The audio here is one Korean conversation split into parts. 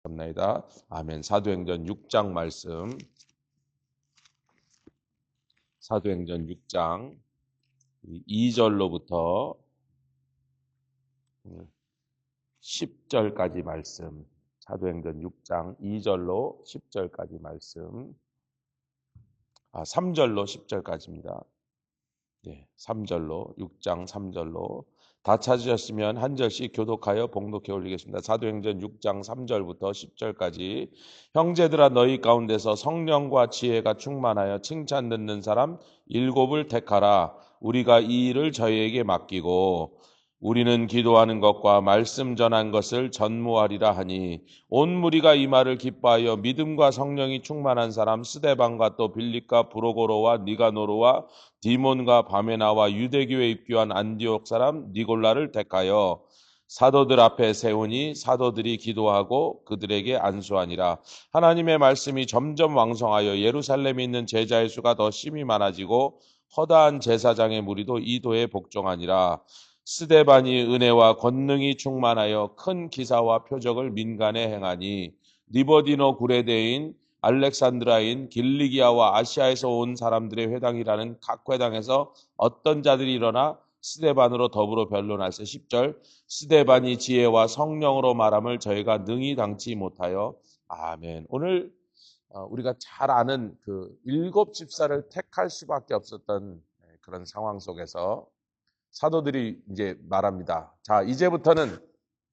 감사합니다. 아멘. 사도행전 6장 말씀. 사도행전 6장 2절로부터 10절까지 말씀. 사도행전 6장 2절로 10절까지 말씀. 3절로 10절까지입니다. 3절로 6장 3절로 다 찾으셨으면 한 절씩 교독하여 봉독해 올리겠습니다. 사도행전 6장 3절부터 10절까지. 형제들아, 너희 가운데서 성령과 지혜가 충만하여 칭찬 듣는 사람 7을 택하라. 우리가 이 일을 저희에게 맡기고 우리는 기도하는 것과 말씀 전한 것을 전무하리라 하니, 온 무리가 이 말을 기뻐하여 믿음과 성령이 충만한 사람 스데반과 또 빌립과 브로고로와 니가노르와 디몬과 바메나와 유대교에 입교한 안디옥 사람 니골라를 택하여 사도들 앞에 세우니, 사도들이 기도하고 그들에게 안수하니라. 하나님의 말씀이 점점 왕성하여 예루살렘에 있는 제자의 수가 더 심히 많아지고 허다한 제사장의 무리도 이 도에 복종하니라. 스데반이 은혜와 권능이 충만하여 큰 기사와 표적을 민간에 행하니, 리버디노 구레데인, 알렉산드라인, 길리기아와 아시아에서 온 사람들의 회당이라는 각 회당에서 어떤 자들이 일어나 스데반으로 더불어 변론할세. 10절. 스데반이 지혜와 성령으로 말함을 저희가 능히 당치 못하여. 아멘. 오늘 우리가 잘 아는 그 7 집사를 택할 수밖에 없었던 그런 상황 속에서 사도들이 이제 말합니다. 자, 이제부터는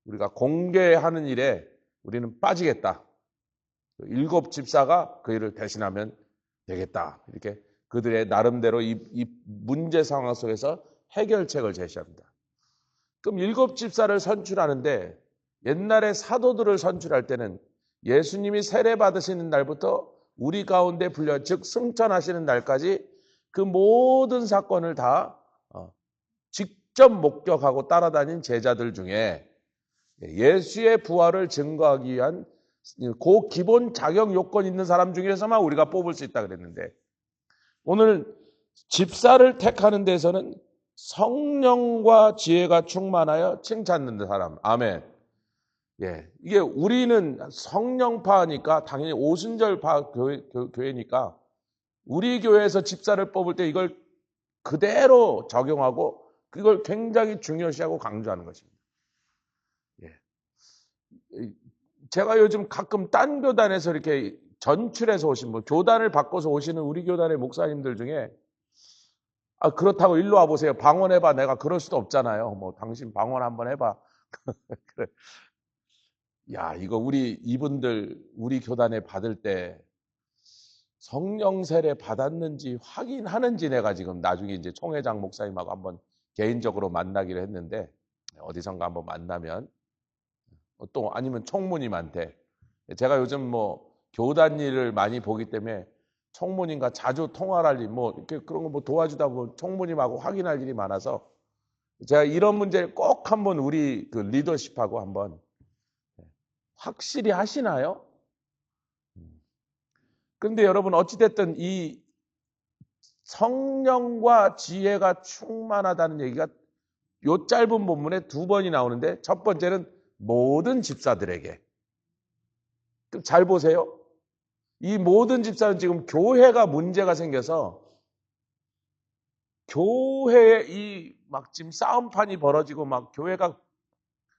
우리가 공개하는 일에 우리는 빠지겠다. 7 집사가 그 일을 대신하면 되겠다. 이렇게 그들의 나름대로 이 문제 상황 속에서 해결책을 제시합니다. 그럼 7 집사를 선출하는데, 옛날에 사도들을 선출할 때는 예수님이 세례 받으시는 날부터 우리 가운데 불려, 즉 승천하시는 날까지 그 모든 사건을 다 직접 목격하고 따라다닌 제자들 중에 예수의 부활을 증거하기 위한 그 기본 자격 요건 있는 사람 중에서만 우리가 뽑을 수 있다 그랬는데, 오늘 집사를 택하는 데서는 성령과 지혜가 충만하여 칭찬 듣는 사람. 아멘. 이게 우리는 성령파니까 당연히 오순절파 교회니까 우리 교회에서 집사를 뽑을 때 이걸 그대로 적용하고 그걸 굉장히 중요시하고 강조하는 것입니다. 제가 요즘 가끔 딴 교단에서 이렇게 전출해서 오신 분, 교단을 바꿔서 오시는 우리 교단의 목사님들 중에, 그렇다고 일로 와보세요. 방언해봐. 내가 그럴 수도 없잖아요. 뭐 당신 방언 한번 해봐. 그래. 야, 이거 이분들 우리 교단에 받을 때 성령 세례 받았는지 확인하는지 내가 지금 나중에 이제 총회장 목사님하고 한번 개인적으로 만나기로 했는데, 어디선가 한번 만나면, 또 아니면 총무님한테, 제가 요즘 뭐 교단 일을 많이 보기 때문에 총무님과 자주 통화를 할 일, 뭐 이렇게 그런 거 뭐 도와주다 보면 총무님하고 확인할 일이 많아서 제가 이런 문제를 꼭 한번 우리 그 리더십하고 한번, 확실히 하시나요? 그런데 여러분, 어찌됐든 이 성령과 지혜가 충만하다는 얘기가 요 짧은 본문에 2번이 나오는데, 첫 번째는 모든 집사들에게. 잘 보세요. 이 모든 집사는 지금 교회가 문제가 생겨서 교회에 막 지금 싸움판이 벌어지고 막 교회가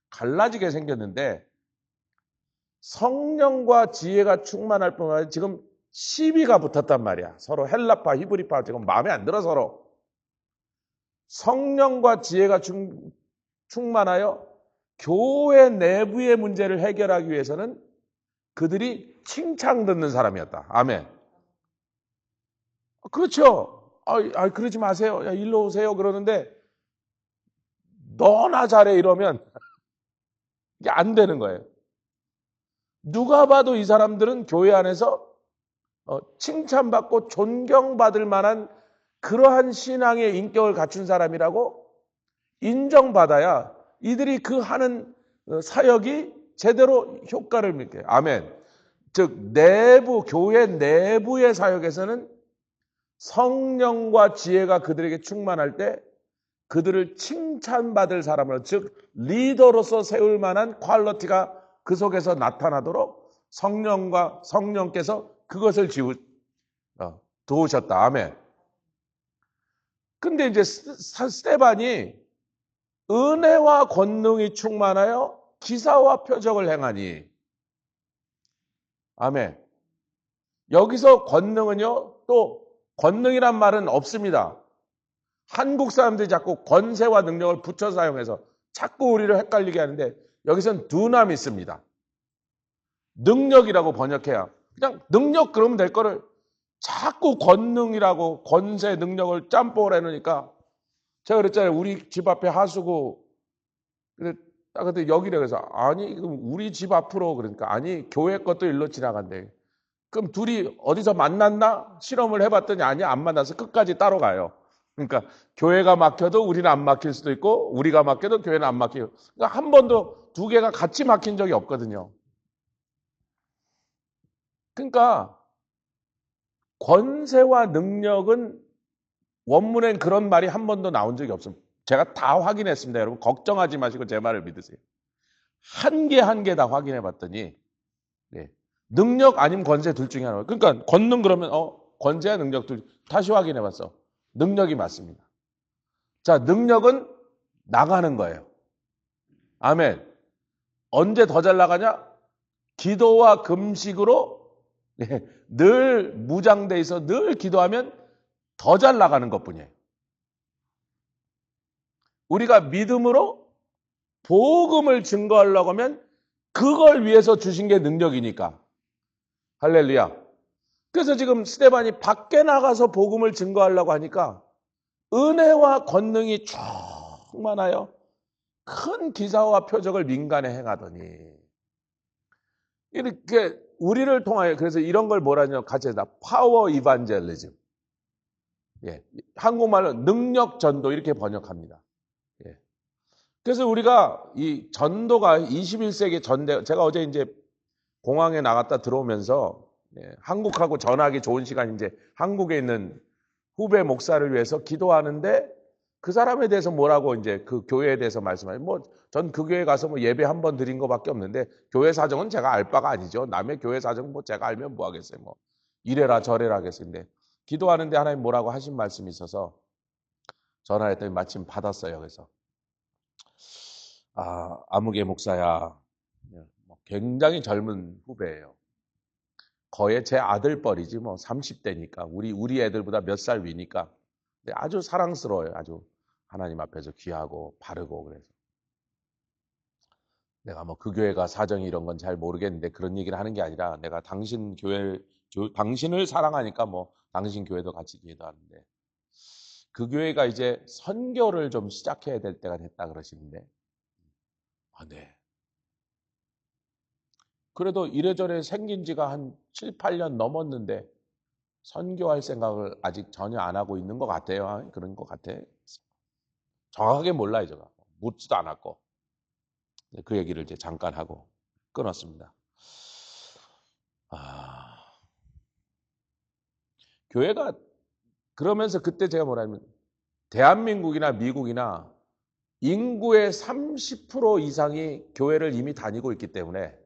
갈라지게 생겼는데, 성령과 지혜가 충만할 뿐만 아니라 지금 시비가 붙었단 말이야. 서로 헬라파, 히브리파 지금 마음에 안 들어 서로. 성령과 지혜가 충만하여 교회 내부의 문제를 해결하기 위해서는 그들이 칭찬 듣는 사람이었다. 아멘. 그렇죠. 그러지 마세요. 야, 일로 오세요. 그러는데 너나 잘해 이러면 이게 안 되는 거예요. 누가 봐도 이 사람들은 교회 안에서 칭찬받고 존경받을 만한 그러한 신앙의 인격을 갖춘 사람이라고 인정받아야 이들이 그 하는 사역이 제대로 효과를 맺게. 아멘. 즉 교회 내부의 사역에서는 성령과 지혜가 그들에게 충만할 때 그들을 칭찬받을 사람으로, 즉 리더로서 세울 만한 퀄리티가 그 속에서 나타나도록 성령께서 그것을 도우셨다. 아멘. 근데 이제 스데반이 은혜와 권능이 충만하여 기사와 표적을 행하니. 아멘. 여기서 권능은요, 또 권능이란 말은 없습니다. 한국 사람들이 자꾸 권세와 능력을 붙여 사용해서 자꾸 우리를 헷갈리게 하는데 여기서는 두나미스입니다. 능력이라고 번역해야. 그냥 능력 그러면 될 거를 자꾸 권능이라고 권세 능력을 짬뽕을 해놓으니까 제가 그랬잖아요. 우리 집 앞에 하수구 근데 여기래 그래서 아니 그럼 우리 집 앞으로 그러니까 아니 교회 것도 일로 지나간대. 그럼 둘이 어디서 만났나? 실험을 해봤더니 아니야 안 만나서 끝까지 따로 가요. 그러니까 교회가 막혀도 우리는 안 막힐 수도 있고 우리가 막혀도 교회는 안 막히고 그러니까 한 번도 두 개가 같이 막힌 적이 없거든요. 그러니까 권세와 능력은 원문엔 그런 말이 한 번도 나온 적이 없습니다. 제가 다 확인했습니다. 여러분 걱정하지 마시고 제 말을 믿으세요. 한 개 한 개 다 확인해 봤더니 능력 아니면 권세 둘 중에 하나. 그러니까 권능 그러면 권세와 능력 둘 다시 확인해 봤어. 능력이 맞습니다. 자, 능력은 나가는 거예요. 아멘. 언제 더 잘 나가냐? 기도와 금식으로 늘 무장돼 있어 늘 기도하면 더 잘 나가는 것뿐이에요. 우리가 믿음으로 복음을 증거하려고 하면 그걸 위해서 주신 게 능력이니까. 할렐루야. 그래서 지금 스데반이 밖에 나가서 복음을 증거하려고 하니까 은혜와 권능이 충만하여 큰 기사와 표적을 민간에 행하더니 이렇게 우리를 통하여 그래서 이런 걸 뭐라냐 가져다 파워 이반젤리즘. 한국말로 능력 전도 이렇게 번역합니다. 그래서 우리가 이 전도가 21세기 전대 제가 어제 이제 공항에 나갔다 들어오면서 한국하고 전화하기 좋은 시간 이제 한국에 있는 후배 목사를 위해서 기도하는데 그 사람에 대해서 뭐라고 이제 그 교회에 대해서 말씀하시면 전 그 교회 가서 예배 한 번 드린 것밖에 없는데 교회 사정은 제가 알 바가 아니죠. 남의 교회 사정 제가 알면 뭐 하겠어요. 이래라 저래라 하겠는데 기도하는데 하나님 뭐라고 하신 말씀이 있어서 전화했더니 마침 받았어요. 그래서 아무개 목사야. 굉장히 젊은 후배예요. 거의 제 아들뻘이지 30대니까 우리 애들보다 몇 살 위니까 아주 사랑스러워요. 아주 하나님 앞에서 귀하고 바르고 그래서 내가 그 교회가 사정이 이런 건 잘 모르겠는데 그런 얘기를 하는 게 아니라 내가 당신을 사랑하니까 당신 교회도 같이 기도하는데 그 교회가 이제 선교를 좀 시작해야 될 때가 됐다 그러시는데 네. 그래도 이래저래 생긴 지가 한 7, 8년 넘었는데 선교할 생각을 아직 전혀 안 하고 있는 것 같아요. 그런 것 같아. 정확하게 몰라요, 제가. 묻지도 않았고. 그 얘기를 이제 잠깐 하고 끊었습니다. 교회가 그러면서 그때 제가 뭐라면 대한민국이나 미국이나 인구의 30% 이상이 교회를 이미 다니고 있기 때문에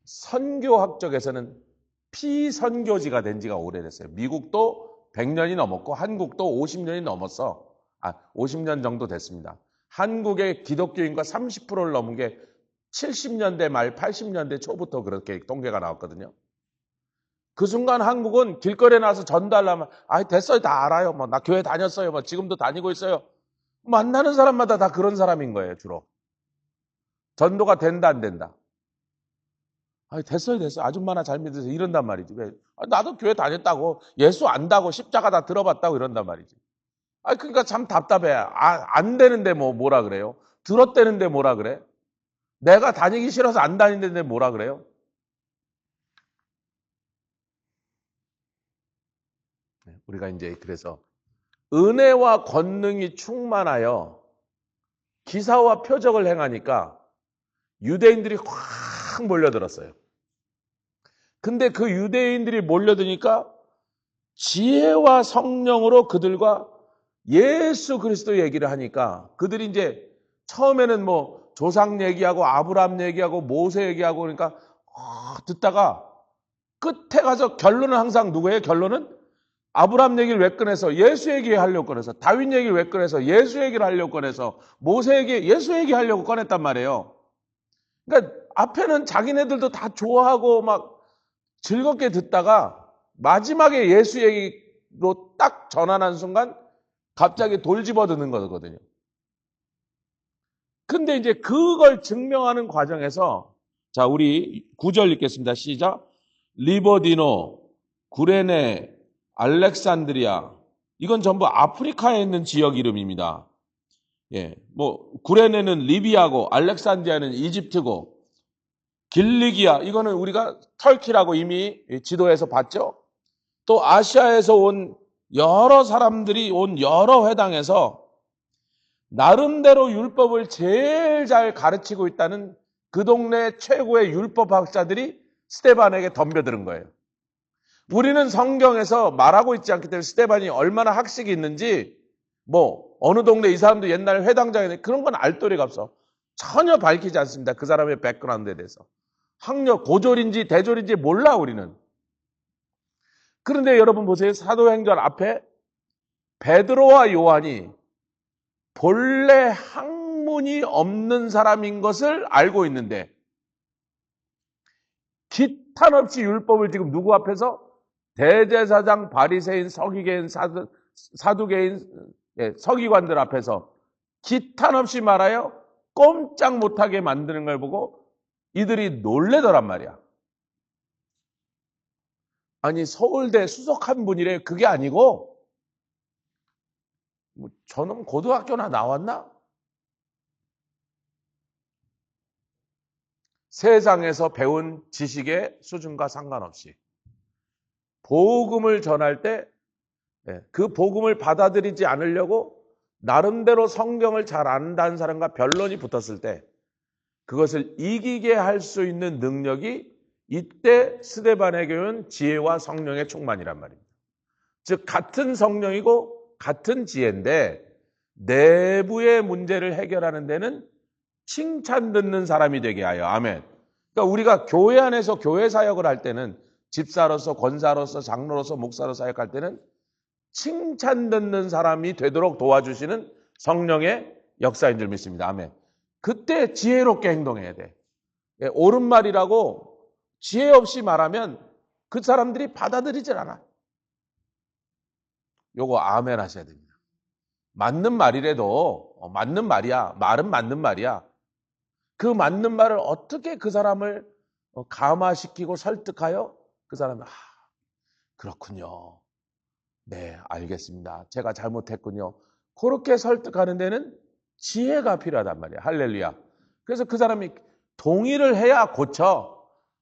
선교학적에서는 피선교지가 된 지가 오래됐어요. 미국도 100년이 넘었고 한국도 50년이 넘었어. 50년 정도 됐습니다. 한국의 기독교인과 30%를 넘은 게 70년대 말 80년대 초부터 그렇게 통계가 나왔거든요. 그 순간 한국은 길거리에 나와서 전달하면 됐어요. 다 알아요. 나 교회 다녔어요. 지금도 다니고 있어요. 만나는 사람마다 다 그런 사람인 거예요. 주로. 전도가 된다 안 된다. 됐어요. 아줌마나 잘 믿으세요. 이런단 말이지. 왜? 나도 교회 다녔다고. 예수 안다고. 십자가 다 들어봤다고 이런단 말이지. 그러니까 참 답답해. 안 되는데 뭐라 그래요? 들었대는데 뭐라 그래? 내가 다니기 싫어서 안 다니는데 뭐라 그래요? 우리가 이제 그래서 은혜와 권능이 충만하여 기사와 표적을 행하니까 유대인들이 확 몰려들었어요. 근데 그 유대인들이 몰려드니까 지혜와 성령으로 그들과 예수 그리스도 얘기를 하니까 그들이 이제 처음에는 조상 얘기하고 아브라함 얘기하고 모세 얘기하고 그러니까 듣다가 끝에 가서 결론은 항상 누구예요? 결론은 아브라함 얘기를 왜 꺼내서 예수 얘기하려고 꺼내서, 다윗 얘기를 왜 꺼내서 예수 얘기를 하려고 꺼내서, 모세 얘기 예수 얘기하려고 꺼냈단 말이에요. 그러니까 앞에는 자기네들도 다 좋아하고 막 즐겁게 듣다가 마지막에 예수 얘기로 딱 전환한 순간 갑자기 돌 집어드는 거거든요. 근데 이제 그걸 증명하는 과정에서, 자, 우리 9절 읽겠습니다. 시작. 리버디노, 구레네, 알렉산드리아. 이건 전부 아프리카에 있는 지역 이름입니다. 예, 구레네는 리비아고, 알렉산드리아는 이집트고, 길리기아, 이거는 우리가 터키라고 이미 지도에서 봤죠? 또 아시아에서 온 여러 사람들이 온 여러 회당에서 나름대로 율법을 제일 잘 가르치고 있다는 그 동네 최고의 율법학자들이 스데반에게 덤벼드는 거예요. 우리는 성경에서 말하고 있지 않기 때문에 스데반이 얼마나 학식이 있는지, 어느 동네 이 사람도 옛날 회당장에 그런 건 알 도리가 없어. 전혀 밝히지 않습니다. 그 사람의 백그라운드에 대해서. 학력, 고졸인지 대졸인지 몰라, 우리는. 그런데 여러분 보세요. 사도행전 앞에 베드로와 요한이 본래 학문이 없는 사람인 것을 알고 있는데 기탄 없이 율법을 지금 누구 앞에서? 대제사장, 바리새인, 서기계인, 사두개인, 서기관들 앞에서 기탄 없이 말하여 꼼짝 못하게 만드는 걸 보고 이들이 놀래더란 말이야. 아니, 서울대 수석한 분이래. 그게 아니고 저놈 고등학교나 나왔나? 세상에서 배운 지식의 수준과 상관없이 복음을 전할 때 그 복음을 받아들이지 않으려고 나름대로 성경을 잘 안다는 사람과 변론이 붙었을 때 그것을 이기게 할 수 있는 능력이 이때 스데반의 교훈 지혜와 성령의 충만이란 말입니다. 즉 같은 성령이고 같은 지혜인데 내부의 문제를 해결하는 데는 칭찬 듣는 사람이 되게 하여. 아멘. 그러니까 우리가 교회 안에서 교회 사역을 할 때는 집사로서, 권사로서, 장로로서, 목사로 사역할 때는 칭찬 듣는 사람이 되도록 도와주시는 성령의 역사인 줄 믿습니다. 아멘. 그때 지혜롭게 행동해야 돼. 옳은 말이라고 지혜 없이 말하면 그 사람들이 받아들이질 않아. 요거 아멘 하셔야 됩니다. 맞는 말이라도 맞는 말이야. 말은 맞는 말이야. 그 맞는 말을 어떻게 그 사람을 감화시키고 설득하여 그 사람이 그렇군요. 네, 알겠습니다. 제가 잘못했군요. 그렇게 설득하는 데는 지혜가 필요하단 말이에요. 할렐루야. 그래서 그 사람이 동의를 해야 고쳐.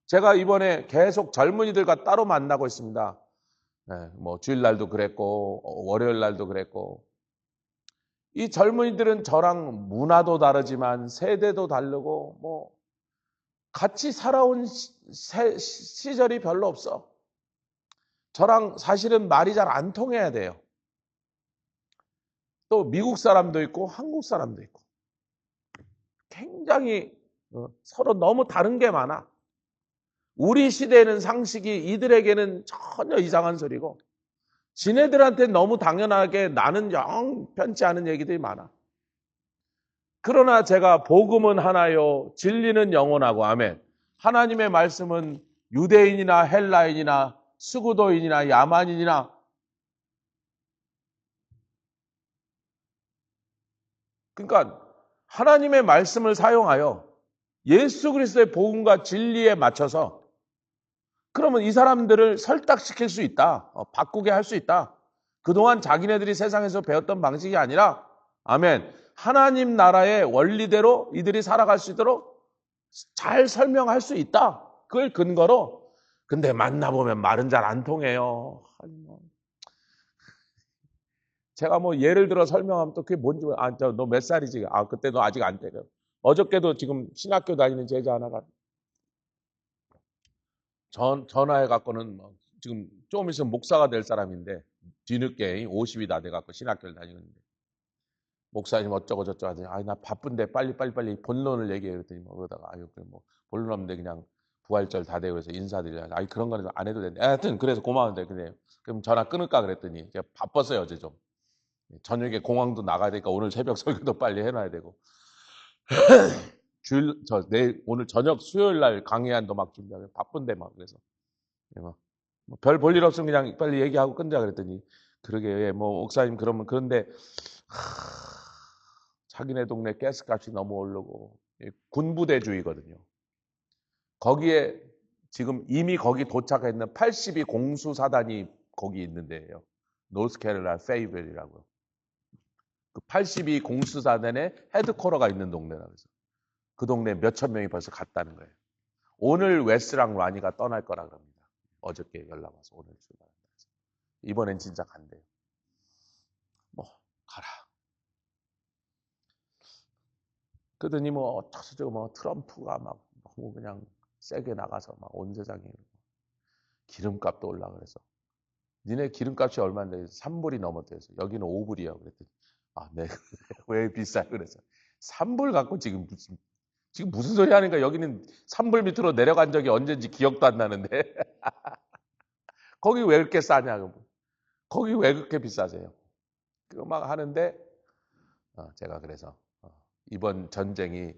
제가 이번에 계속 젊은이들과 따로 만나고 있습니다. 네, 주일날도 그랬고 월요일날도 그랬고 이 젊은이들은 저랑 문화도 다르지만 세대도 다르고 같이 살아온 시절이 별로 없어. 저랑 사실은 말이 잘 안 통해야 돼요. 또 미국 사람도 있고 한국 사람도 있고 굉장히 서로 너무 다른 게 많아. 우리 시대에는 상식이 이들에게는 전혀 이상한 소리고 지네들한테 너무 당연하게 나는 영 편치 않은 얘기들이 많아. 그러나 제가 복음은 하나요, 진리는 영원하고, 아멘. 하나님의 말씀은 유대인이나 헬라인이나 스구도인이나 야만인이나 그러니까 하나님의 말씀을 사용하여 예수 그리스도의 복음과 진리에 맞춰서 그러면 이 사람들을 설득시킬 수 있다. 바꾸게 할 수 있다. 그동안 자기네들이 세상에서 배웠던 방식이 아니라 아멘. 하나님 나라의 원리대로 이들이 살아갈 수 있도록 잘 설명할 수 있다. 그걸 근거로 근데 만나보면 말은 잘 안 통해요. 제가 예를 들어 설명하면 또 그게 뭔지 너 몇 살이지? 그때 너 아직 안 때려. 어저께도 지금 신학교 다니는 제자 하나가 전화해 갖고는 지금 조금 있으면 목사가 될 사람인데 뒤늦게 50이 다 돼 갖고 신학교를 다니는데 목사님 어쩌고 저쩌고 하더니 나 바쁜데 빨리 본론을 얘기해 그랬더니 그러다가 그래 본론 없는데 그냥 부활절 다 되고 그래서 인사드리려. 아니 그런 거는 안 해도 되는데. 하여튼 그래서 고마운데 그래요. 그럼 전화 끊을까 그랬더니 제가 바빴어요 어제 좀. 저녁에 공항도 나가야 되니까 오늘 새벽 설교도 빨리 해놔야 되고. 내일 오늘 저녁 수요일 날 강의안도 막 준비하고 바쁜데 막 그래서 별 볼 일 없으면 그냥 빨리 얘기하고 끊자 그랬더니 그러게 뭐 목사님 그러면 그런데 자기네 동네 가스값이 너무 오르고 군부대주의거든요. 거기에 지금 이미 거기 도착했는 82 공수사단이 거기 있는데요. 노스캐롤라이나 페이블이라고요. 그 82 공수사단의 헤드쿼터가 있는 동네라 그래서 그 동네 몇천 명이 벌써 갔다는 거예요. 오늘 웨스랑 라니가 떠날 거라 그럽니다. 어저께 연락 와서 오늘 출발한다. 이번엔 진짜 간대요. 뭐 가라. 그러더니 뭐 어쩌고 뭐 트럼프가 막 너무 그냥 세게 나가서 막 온 세상에 기름값도 올라 그래서 니네 기름값이 얼마인데 3불이 넘었대서 여기는 5불이야 그랬더니 네 왜 비싸요 그래서 3불 갖고 지금 무슨 소리 하니까 여기는 3불 밑으로 내려간 적이 언젠지 기억도 안 나는데 거기 왜 그렇게 싸냐고 거기 왜 그렇게 비싸세요? 그거 막 하는데 제가 그래서 이번 전쟁이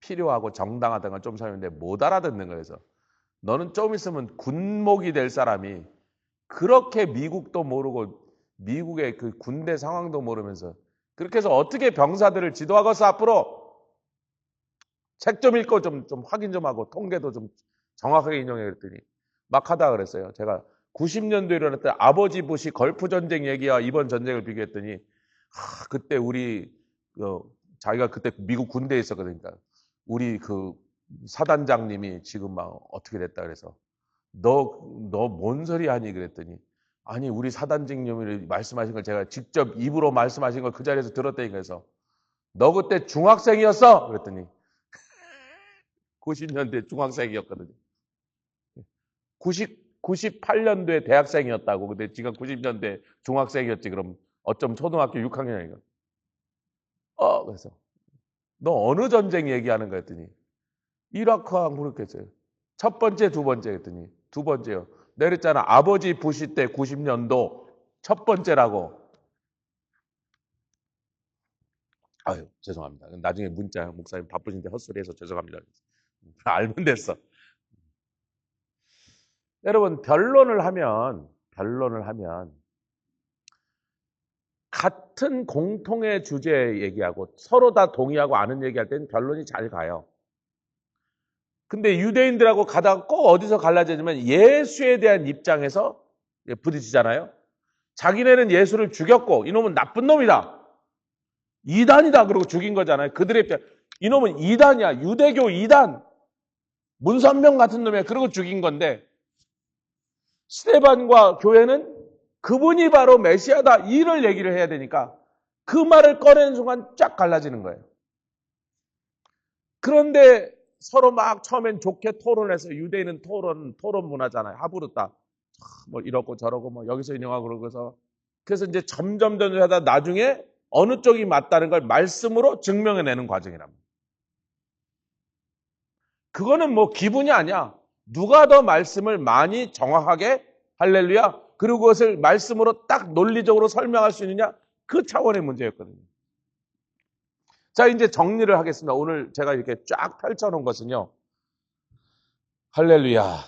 필요하고 정당하다는 걸 좀 설명했는데 못 알아듣는 거예요. 그래서 너는 좀 있으면 군목이 될 사람이 그렇게 미국도 모르고 미국의 그 군대 상황도 모르면서 그렇게 해서 어떻게 병사들을 지도하겠어 앞으로 책 좀 읽고 좀 확인 좀 하고 통계도 좀 정확하게 인용해 그랬더니 막 하다 그랬어요. 제가 90년도에 일어났던 아버지 부시 걸프 전쟁 얘기와 이번 전쟁을 비교했더니 그때 우리 자기가 그때 미국 군대에 있었거든요. 우리 그 사단장님이 지금 막 어떻게 됐다 그래서 너 뭔 소리 하니 그랬더니 아니 우리 사단장님이 말씀하신 걸 제가 직접 입으로 말씀하신 걸 그 자리에서 들었다니까 그래서 너 그때 중학생이었어 그랬더니 90년대 중학생이었거든요. 98년도에 대학생이었다고. 근데 지금 90년대 중학생이었지. 그럼 어쩜 초등학교 6학년이니까. 그래서 너 어느 전쟁 얘기하는 거 했더니 이라크와 그렇겠어요. 첫 번째, 두 번째 했더니 두 번째요. 내렸잖아. 아버지 부시 때 90년도 첫 번째라고. 아유, 죄송합니다. 나중에 문자 목사님 바쁘신데 헛소리해서 죄송합니다. 알면 됐어. 여러분 변론을 하면 같은 공통의 주제 얘기하고 서로 다 동의하고 아는 얘기할 때는 변론이 잘 가요. 근데 유대인들하고 가다가 꼭 어디서 갈라지냐면 예수에 대한 입장에서 부딪히잖아요. 자기네는 예수를 죽였고 이놈은 나쁜 놈이다. 이단이다 그러고 죽인 거잖아요. 그들의 입장 이놈은 이단이야. 유대교 이단. 문선명 같은 놈이야. 그러고 죽인 건데 스데반과 교회는 그분이 바로 메시아다 이를 얘기를 해야 되니까 그 말을 꺼내는 순간 쫙 갈라지는 거예요. 그런데 서로 막 처음엔 좋게 토론해서 유대인은 토론 문화잖아요. 하부르다 뭐 이러고 저러고 뭐 여기서 인용하고 그러고서 그래서 이제 점점 하다 나중에 어느 쪽이 맞다는 걸 말씀으로 증명해내는 과정이랍니다. 그거는 뭐 기분이 아니야. 누가 더 말씀을 많이 정확하게 할렐루야 그리고 그것을 말씀으로 딱 논리적으로 설명할 수 있느냐 그 차원의 문제였거든요. 자 이제 정리를 하겠습니다. 오늘 제가 이렇게 쫙 펼쳐놓은 것은요. 할렐루야.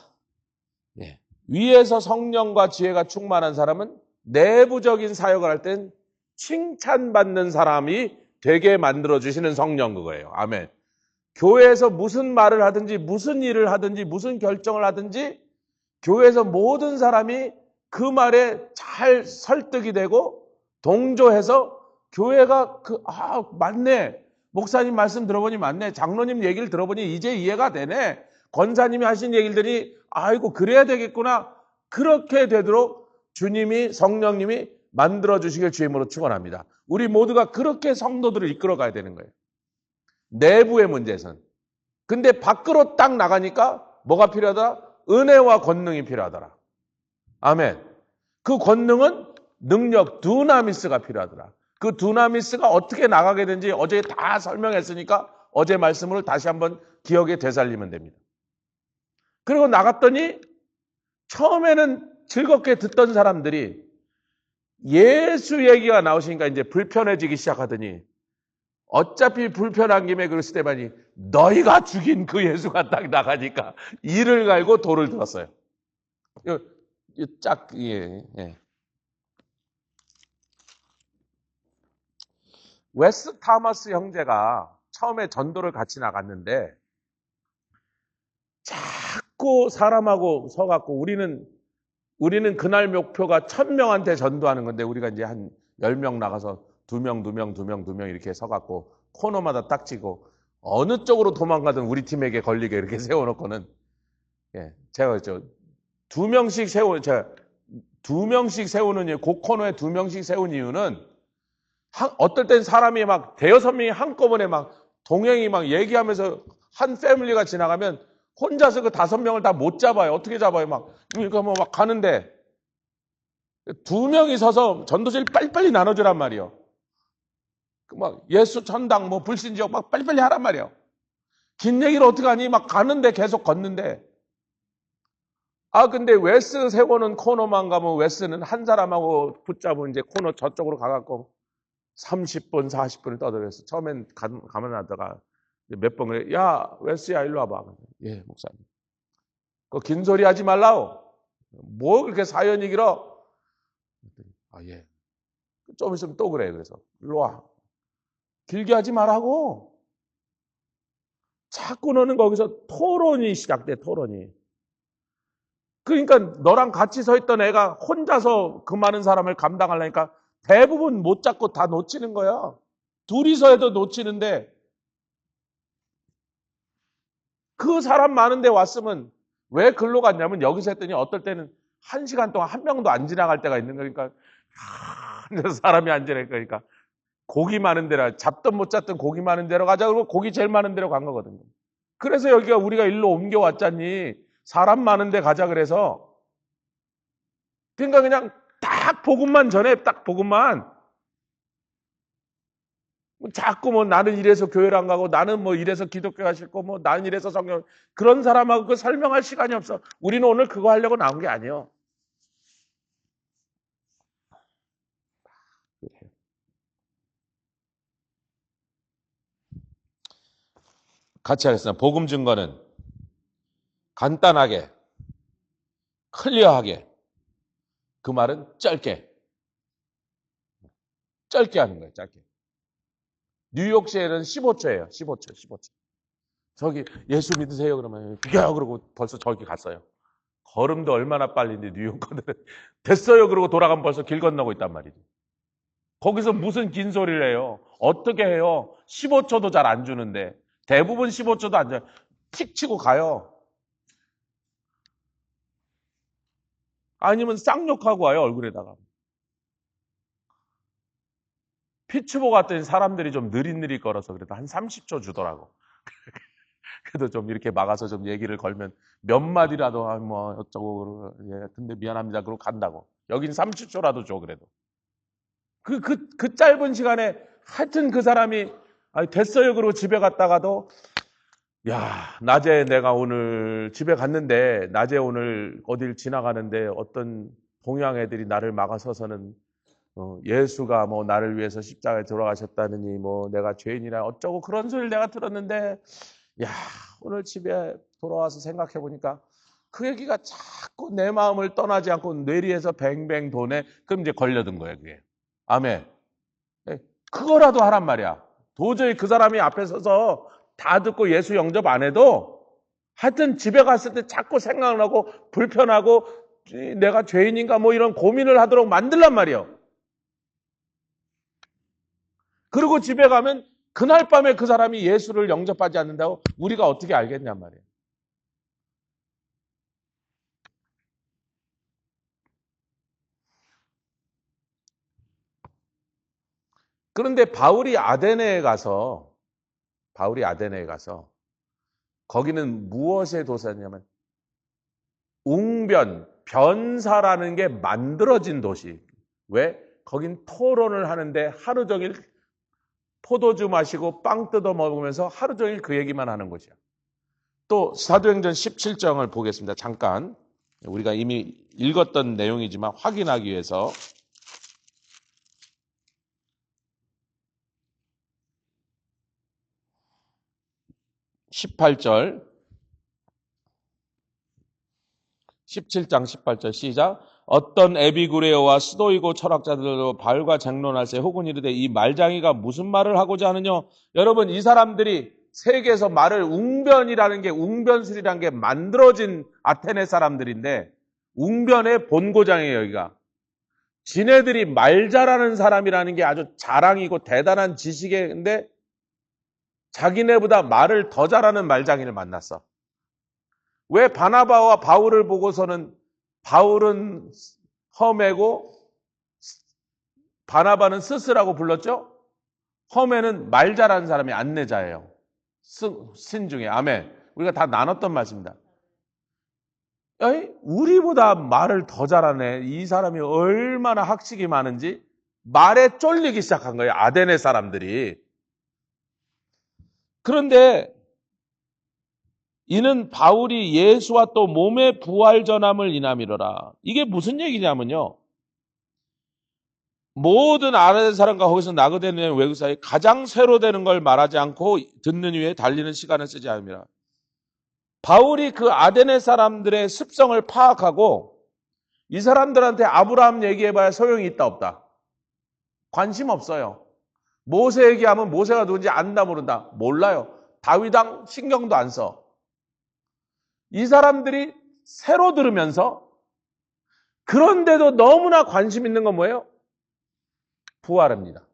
예. 위에서 성령과 지혜가 충만한 사람은 내부적인 사역을 할 땐 칭찬받는 사람이 되게 만들어주시는 성령 그거예요. 아멘. 교회에서 무슨 말을 하든지 무슨 일을 하든지 무슨 결정을 하든지 교회에서 모든 사람이 그 말에 잘 설득이 되고 동조해서 교회가 맞네. 목사님 말씀 들어보니 맞네. 장로님 얘기를 들어보니 이제 이해가 되네. 권사님이 하신 얘기들이 아이고 그래야 되겠구나. 그렇게 되도록 주님이 성령님이 만들어주시길 주임으로 축원합니다. 우리 모두가 그렇게 성도들을 이끌어가야 되는 거예요. 내부의 문제에서는. 근데 밖으로 딱 나가니까 뭐가 필요하다? 은혜와 권능이 필요하더라. 아멘. 그 권능은 능력, 두나미스가 필요하더라. 그 두나미스가 어떻게 나가게 되는지 어제 다 설명했으니까 어제 말씀을 다시 한번 기억에 되살리면 됩니다. 그리고 나갔더니 처음에는 즐겁게 듣던 사람들이 예수 얘기가 나오시니까 이제 불편해지기 시작하더니 어차피 불편한 김에 그랬을 때만이 너희가 죽인 그 예수가 딱 나가니까 이를 갈고 돌을 들었어요. 예. 웨스 타머스 형제가 처음에 전도를 같이 나갔는데 자꾸 사람하고 서갖고 우리는 그날 목표가 1,000명한테 전도하는 건데 우리가 이제 한 10명 나가서 2명 이렇게 서갖고 코너마다 딱 치고 어느 쪽으로 도망가든 우리 팀에게 걸리게 이렇게 세워놓고는 제가 그랬죠. 2명씩 세우는 이유, 그 코너에 2명씩 세운 이유는 어떨 땐 사람이 막 대여섯 명이 한꺼번에 막 동행이 막 얘기하면서 한 패밀리가 지나가면 혼자서 그 5명을 다 못 잡아요. 어떻게 잡아요? 그러니까 막 가는데 2명이 서서 전도지를 빨리빨리 나눠주란 말이에요. 막 예수 천당 뭐 불신지역 막 빨리빨리 하란 말이에요. 긴 얘기를 어떻게 하니? 막 가는데 계속 걷는데 근데 웨스 세워는 코너만 가면 웨스는 한 사람하고 붙잡으면 이제 코너 저쪽으로 가갖고 30분, 40분을 떠들어서 처음엔 가만 하다가 몇 번 그래. 야, 웨스야, 일로 와봐. 예, 목사님. 긴 소리 하지 말라오. 뭐 그렇게 사연이 길어? 예. 좀 있으면 또 그래. 그래서 일로 와. 길게 하지 말라고. 자꾸 너는 거기서 토론이 시작돼, 토론이. 그러니까 너랑 같이 서 있던 애가 혼자서 그 많은 사람을 감당하려니까 대부분 못 잡고 다 놓치는 거야. 둘이서 해도 놓치는데 그 사람 많은데 왔으면 왜 글로 갔냐면 여기서 했더니 어떨 때는 1시간 동안 한 명도 안 지나갈 때가 있는 거니까 사람이 안 지나갈 거니까 고기 많은 데라 잡든 못 잡든 고기 많은 데로 가자 그러고 고기 제일 많은 데로 간 거거든요. 그래서 여기가 우리가 일로 옮겨왔잖니. 사람 많은 데 가자 그래서. 그러니까 그냥 딱 복음만 전해. 딱 복음만. 자꾸 뭐 나는 이래서 교회를 안 가고 나는 뭐 이래서 기독교가 싫고 뭐 나는 이래서 성경 그런 사람하고 그 설명할 시간이 없어. 우리는 오늘 그거 하려고 나온 게 아니에요. 같이 하겠습니다. 복음 증거는 간단하게 클리어하게 그 말은 짧게 하는 거예요. 짧게. 뉴욕시에는 15초예요. 15초. 저기 예수 믿으세요 그러면 야 그러고 벌써 저기 갔어요. 걸음도 얼마나 빠른데 뉴욕 거들은 됐어요 그러고 돌아가면 벌써 길 건너고 있단 말이죠. 거기서 무슨 긴 소리를 해요. 어떻게 해요? 15초도 잘 안 주는데 대부분 15초도 안 줘요. 틱 치고 가요. 아니면 쌍욕하고 와요 얼굴에다가. 피츠보 갔더니 사람들이 좀 느릿느릿 걸어서 그래도 한 30초 주더라고. 그래도 좀 이렇게 막아서 좀 얘기를 걸면 몇 마디라도 뭐 어쩌고 예 근데 미안합니다 그러고 간다고. 여긴 30초라도 줘 그래도. 그 짧은 시간에 하여튼 그 사람이 됐어요 그러고 집에 갔다가도 야 낮에 내가 오늘 집에 갔는데 낮에 오늘 어딜 지나가는데 어떤 동양 애들이 나를 막아서서는 예수가 뭐 나를 위해서 십자가에 돌아가셨다느니 뭐 내가 죄인이라 어쩌고 그런 소리를 내가 들었는데 야 오늘 집에 돌아와서 생각해 보니까 그 얘기가 자꾸 내 마음을 떠나지 않고 뇌리에서 뱅뱅 도네. 그럼 이제 걸려든 거예요 그게. 아멘. 그거라도 하란 말이야. 도저히 그 사람이 앞에 서서 다 듣고 예수 영접 안 해도 하여튼 집에 갔을 때 자꾸 생각나고 불편하고 내가 죄인인가 뭐 이런 고민을 하도록 만들란 말이에요. 그리고 집에 가면 그날 밤에 그 사람이 예수를 영접하지 않는다고 우리가 어떻게 알겠냔 말이에요. 그런데 바울이 아데네에 가서 거기는 무엇의 도시냐면 변사라는 게 만들어진 도시. 왜? 거긴 토론을 하는데 하루 종일 포도주 마시고 빵 뜯어 먹으면서 하루 종일 그 얘기만 하는 곳이야. 또 사도행전 17장을 보겠습니다. 잠깐. 우리가 이미 읽었던 내용이지만 확인하기 위해서 18절 17장 18절 시작. 어떤 에비구레오와 스도이고 철학자들도 바울과 쟁론할세 혹은 이르되 이 말장이가 무슨 말을 하고자 하느냐. 여러분, 이 사람들이 세계에서 말을 웅변술이라는 게 만들어진 아테네 사람들인데 웅변의 본고장이에요. 여기가 지네들이 말 잘하는 사람이라는 게 아주 자랑이고 대단한 지식인데 자기네보다 말을 더 잘하는 말장이를 만났어. 왜 바나바와 바울을 보고서는 바울은 험해고 바나바는 스스라고 불렀죠? 험해는 말 잘하는 사람이 안내자예요. 신 중에. 아멘. 우리가 다 나눴던 말씀입니다. 에이, 우리보다 말을 더 잘하네. 이 사람이 얼마나 학식이 많은지 말에 쫄리기 시작한 거예요. 아데네 사람들이. 그런데 이는 바울이 예수와 또 몸의 부활 전함을 인함이로라. 이게 무슨 얘기냐면요. 모든 아는 사람과 거기서 나그네는 외국 사이 가장 새로 되는 걸 말하지 않고 듣는 위에 달리는 시간을 쓰지 않습니다. 바울이 그 아데네 사람들의 습성을 파악하고 이 사람들한테 아브라함 얘기해봐야 소용이 있다 없다. 관심 없어요. 모세 얘기하면 모세가 누군지 안다 모른다. 몰라요. 다윗왕 신경도 안 써. 이 사람들이 새로 들으면서 그런데도 너무나 관심 있는 건 뭐예요? 부활입니다.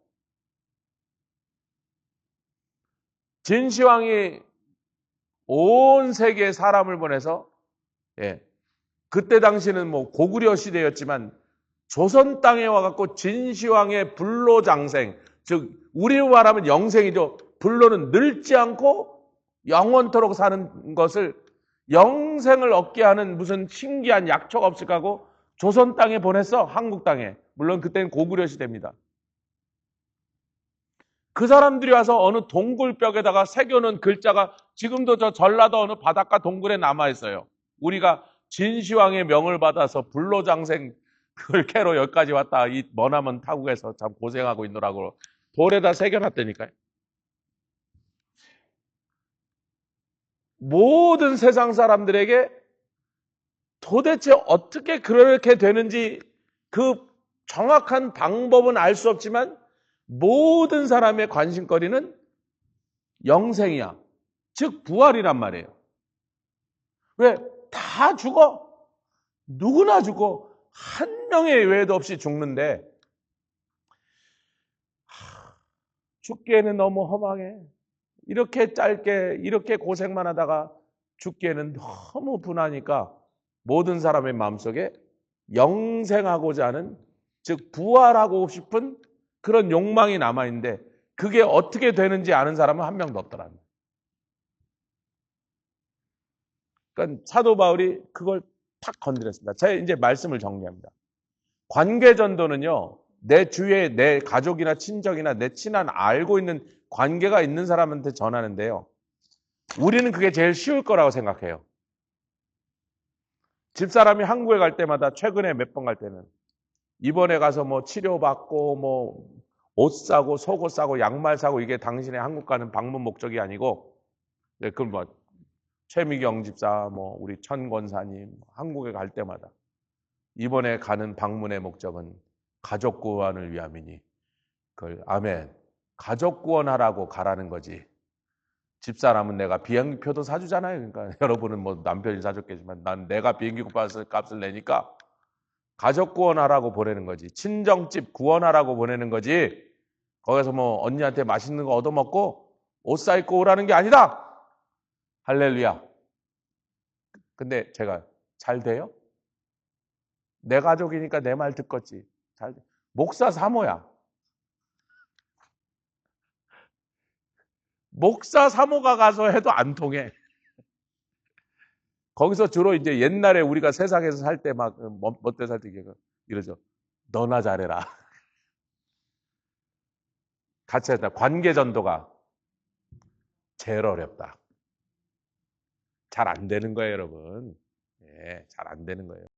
진시황이 온 세계에 사람을 보내서 그때 당시는 뭐 고구려 시대였지만 조선 땅에 와갖고 진시황의 불로장생, 즉 우리로 말하면 영생이죠. 불로는 늙지 않고 영원토록 사는 것을 영생을 얻게 하는 무슨 신기한 약초가 없을까 하고 조선 땅에 보냈어. 한국 땅에. 물론 그때는 고구려 시대입니다. 그 사람들이 와서 어느 동굴벽에다가 새겨놓은 글자가 지금도 저 전라도 어느 바닷가 동굴에 남아있어요. 우리가 진시황의 명을 받아서 불로장생 그걸 캐러 여기까지 왔다. 이 머나먼 타국에서 참 고생하고 있노라고 돌에다 새겨놨다니까요. 모든 세상 사람들에게 도대체 어떻게 그렇게 되는지 그 정확한 방법은 알 수 없지만 모든 사람의 관심거리는 영생이야. 즉 부활이란 말이에요. 왜? 다 죽어. 누구나 죽어. 한 명의 외에도 없이 죽는데 죽기에는 너무 허망해. 이렇게 짧게 이렇게 고생만 하다가 죽기에는 너무 분하니까 모든 사람의 마음속에 영생하고자 하는 즉 부활하고 싶은 그런 욕망이 남아있는데 그게 어떻게 되는지 아는 사람은 한 명도 없더라는 거예요. 그러니까 사도 바울이 그걸 탁 건드렸습니다. 제가 이제 말씀을 정리합니다. 관계전도는요. 내 주위에 내 가족이나 친정이나 내 친한 알고 있는 관계가 있는 사람한테 전하는데요. 우리는 그게 제일 쉬울 거라고 생각해요. 집사람이 한국에 갈 때마다 최근에 몇 번 갈 때는 이번에 가서 뭐 치료받고 뭐 옷 사고 속옷 사고 양말 사고 이게 당신의 한국 가는 방문 목적이 아니고 그건 뭐 최미경 집사 뭐 우리 천 권사님 한국에 갈 때마다 이번에 가는 방문의 목적은 가족 구원을 위함이니 그걸 아멘 가족 구원하라고 가라는 거지. 집사람은 내가 비행기표도 사주잖아요. 그러니까 여러분은 뭐 남편이 사줬겠지만 난 내가 비행기 값을 내니까 가족 구원하라고 보내는 거지. 친정집 구원하라고 보내는 거지. 거기서 뭐 언니한테 맛있는 거 얻어먹고 옷 사입고 오라는 게 아니다. 할렐루야. 근데 제가 잘 돼요? 내 가족이니까 내 말 듣겠지. 잘 돼. 목사 사모야. 목사 사모가 가서 해도 안 통해. 거기서 주로 이제 옛날에 우리가 세상에서 살 때 막 멋대 살 때 이러죠. 너나 잘해라. 같이 했다. 관계 전도가 제일 어렵다. 잘 안 되는 거예요, 여러분. 예, 잘 안 되는 거예요.